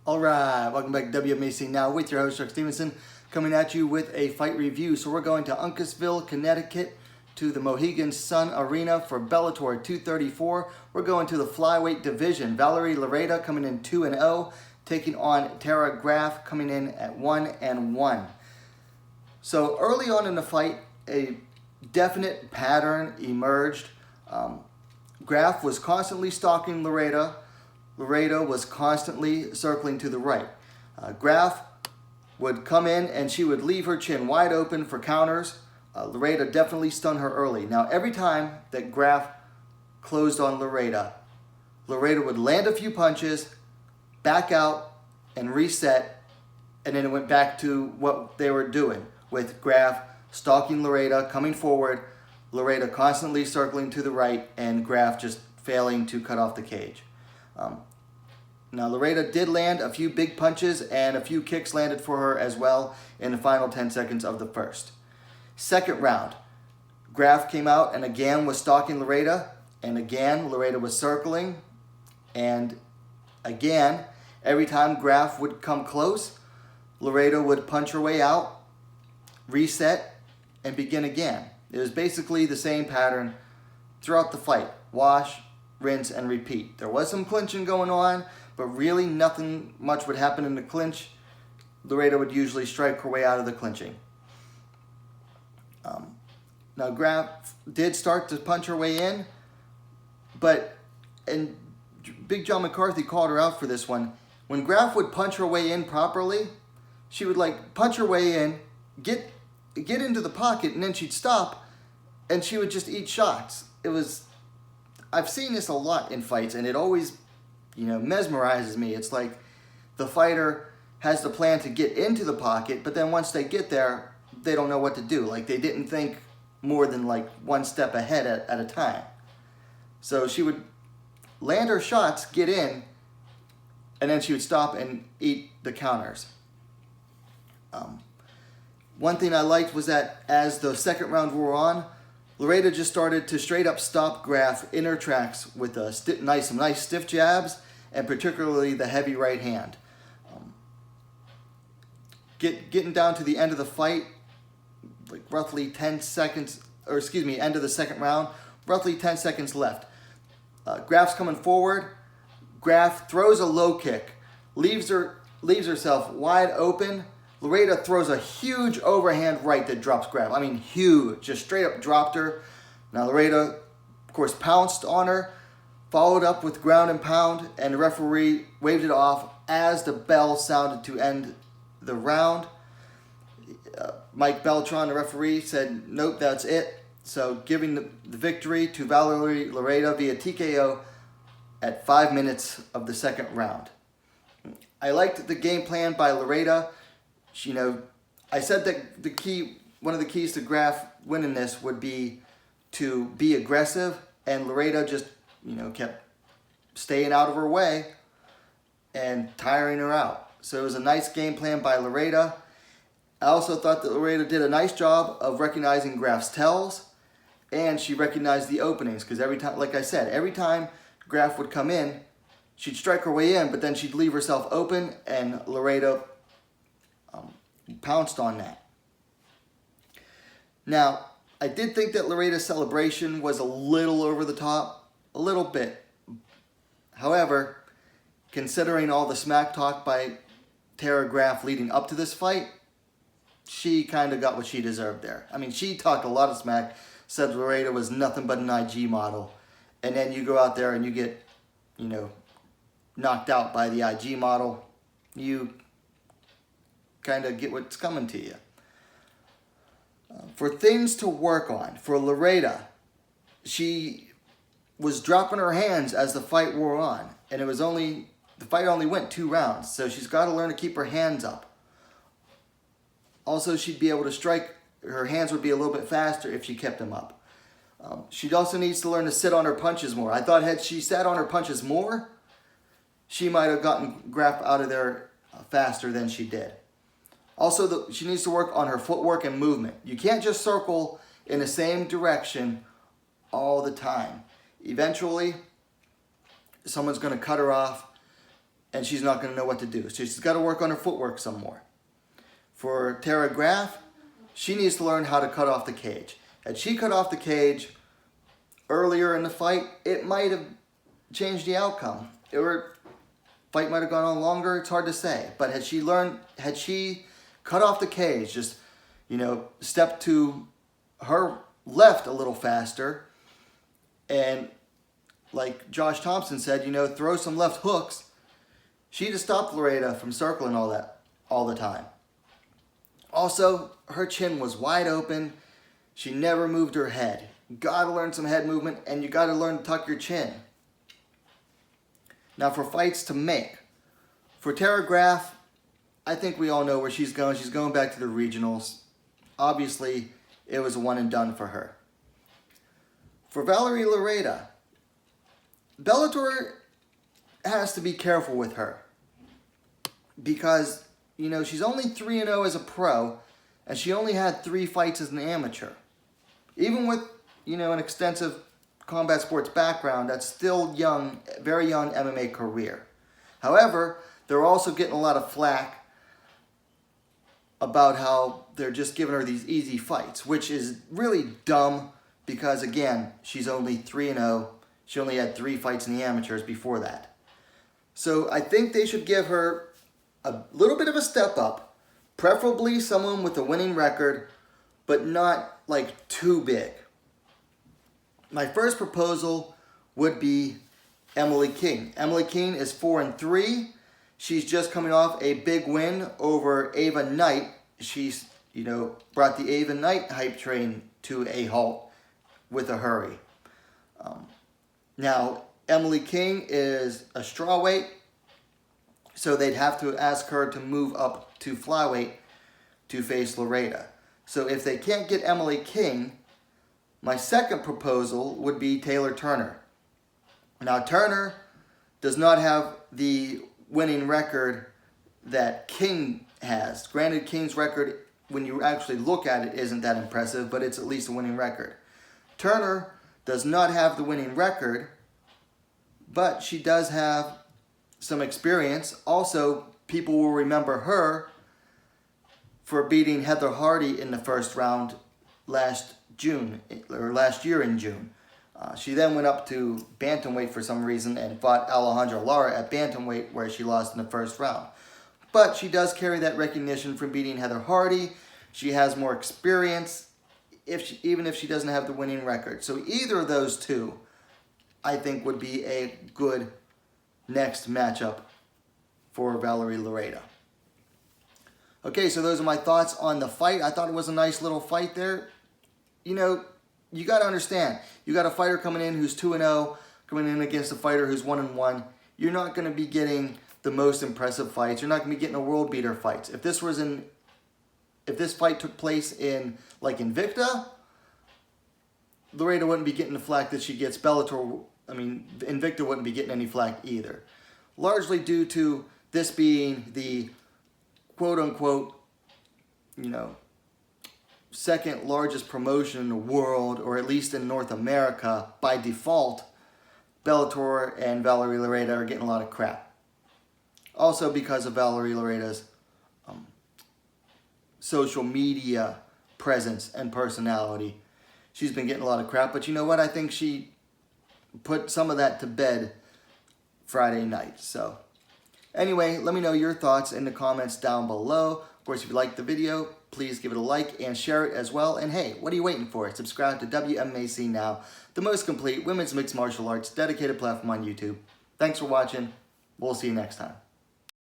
All right, welcome back to WMMA Now with your host, Chuck Stevenson, coming at you with a fight review. So we're going to Uncasville, Connecticut, to the Mohegan Sun Arena for Bellator 234. We're going to the flyweight division. Valerie Loureda coming in 2-0, taking on Graff coming in at 1-1. So early on in the fight, a definite pattern emerged. Graff was constantly stalking Loureda. Loureda was constantly circling to the right. Graff would come in and she would leave her chin wide open for counters. Loureda definitely stunned her early. Now every time that Graff closed on Loureda, Loureda would land a few punches, back out and reset, and then it went back to what they were doing with Graff stalking Loureda, coming forward, Loureda constantly circling to the right, and Graff just failing to cut off the cage. Now Loureda did land a few big punches and a few kicks landed for her as well in the final 10 seconds of the first. Second round, Graff came out and again was stalking Loureda, and again Loureda was circling, and again every time Graff would come close, Loureda would punch her way out, reset, and begin again. It was basically the same pattern throughout the fight. Wash, rinse, and repeat. There was some clinching going on, but really nothing much would happen in the clinch. Loureda would usually strike her way out of the clinching. Now Graff did start to punch her way in, and Big John McCarthy called her out for this one. When Graff would punch her way in properly, she would punch her way in, get into the pocket, and then she'd stop, and she would just eat shots. I've seen this a lot in fights, and it always, mesmerizes me. It's like the fighter has the plan to get into the pocket, but then once they get there, they don't know what to do. Like they didn't think more than one step ahead at a time. So she would land her shots, get in, and then she would stop and eat the counters. One thing I liked was that as the second round wore on, Loureda just started to straight up stop Graff in her tracks with some nice stiff jabs, and particularly the heavy right hand. Getting down to the end of the fight, roughly 10 seconds, end of the second round, roughly 10 seconds left. Graff's coming forward. Graff throws a low kick, leaves herself wide open. Loureda throws a huge overhand right that drops Graff. I mean, huge. Just straight up dropped her. Now, Loureda, of course, pounced on her, followed up with ground and pound, and the referee waved it off as the bell sounded to end the round. Mike Beltran, the referee, said, nope, that's it. So, giving the victory to Valerie Loureda via TKO at 5 minutes of the second round. I liked the game plan by Loureda. I said that one of the keys to Graff winning this would be to be aggressive, and Loureda just, kept staying out of her way and tiring her out. So it was a nice game plan by Loureda. I also thought that Loureda did a nice job of recognizing Graff's tells, and she recognized the openings, because every time Graff would come in, she'd strike her way in, but then she'd leave herself open, and Loureda pounced on that. Now, I did think that Loureda's celebration was a little over the top, a little bit. However, considering all the smack talk by Graff leading up to this fight, she kind of got what she deserved there. I mean, she talked a lot of smack, said Loureda was nothing but an IG model, and then you go out there and you get, knocked out by the IG model. You kind of get what's coming to you. For things to work on, for Loureda, she was dropping her hands as the fight wore on, and the fight only went 2 rounds, so she's got to learn to keep her hands up. Also, she'd be able to strike, her hands would be a little bit faster if she kept them up. She also needs to learn to sit on her punches more. I thought had she sat on her punches more, she might have gotten Graff out of there faster than she did. Also, she needs to work on her footwork and movement. You can't just circle in the same direction all the time. Eventually, someone's going to cut her off, and she's not going to know what to do. So she's got to work on her footwork some more. For Tara Graff, she needs to learn how to cut off the cage. Had she cut off the cage earlier in the fight, it might have changed the outcome. Fight might have gone on longer. It's hard to say. But had she cut off the cage, just, step to her left a little faster, and like Josh Thompson said, throw some left hooks, she'd have stopped Loureda from circling all the time. Also, her chin was wide open. She never moved her head. You gotta learn some head movement, and you gotta learn to tuck your chin. Now for fights to make. For Tara Graff, I think we all know where she's going. She's going back to the regionals. Obviously, it was a one and done for her. For Valerie Loureda, Bellator has to be careful with her. Because, she's only 3-0 as a pro, and she only had 3 fights as an amateur. Even with, an extensive combat sports background, that's still young, very young MMA career. However, they're also getting a lot of flack about how they're just giving her these easy fights, which is really dumb because, again, she's only 3-0. She only had 3 fights in the amateurs before that. So I think they should give her a little bit of a step up, preferably someone with a winning record, but not like too big. My first proposal would be Emily King. Emily King is 4-3. She's just coming off a big win over Ava Knight. She's, brought the Ava Knight hype train to a halt with a hurry. Now, Emily King is a strawweight, so they'd have to ask her to move up to flyweight to face Loureda. So if they can't get Emily King, my second proposal would be Taylor Turner. Now, Turner does not have the winning record that King has. Granted, King's record, when you actually look at it, isn't that impressive, but it's at least a winning record. Turner does not have the winning record, but she does have some experience. Also, people will remember her for beating Heather Hardy in the first round last year in June. She then went up to bantamweight for some reason and fought Alejandra Lara at bantamweight, where she lost in the first round. But she does carry that recognition from beating Heather Hardy. She has more experience, even if she doesn't have the winning record. So either of those two, I think, would be a good next matchup for Valerie Loureda. Okay, so those are my thoughts on the fight. I thought it was a nice little fight there. You got to understand, you got a fighter coming in who's 2-0, coming in against a fighter who's 1-1. You're not going to be getting the most impressive fights. You're not going to be getting a world beater fights. If this fight took place in like Invicta, Loureda wouldn't be getting the flack that she gets. Invicta wouldn't be getting any flack either. Largely due to this being the quote-unquote, second largest promotion in the world, or at least in North America, by default, Bellator and Valerie Loureda are getting a lot of crap. Also because of Valerie Loreda's social media presence and personality. She's been getting a lot of crap, but you know what? I think she put some of that to bed Friday night. So anyway, let me know your thoughts in the comments down below. Of course, if you liked the video, please give it a like and share it as well. And hey, what are you waiting for? Subscribe to WMMA Now, the most complete women's mixed martial arts dedicated platform on YouTube. Thanks for watching. We'll see you next time.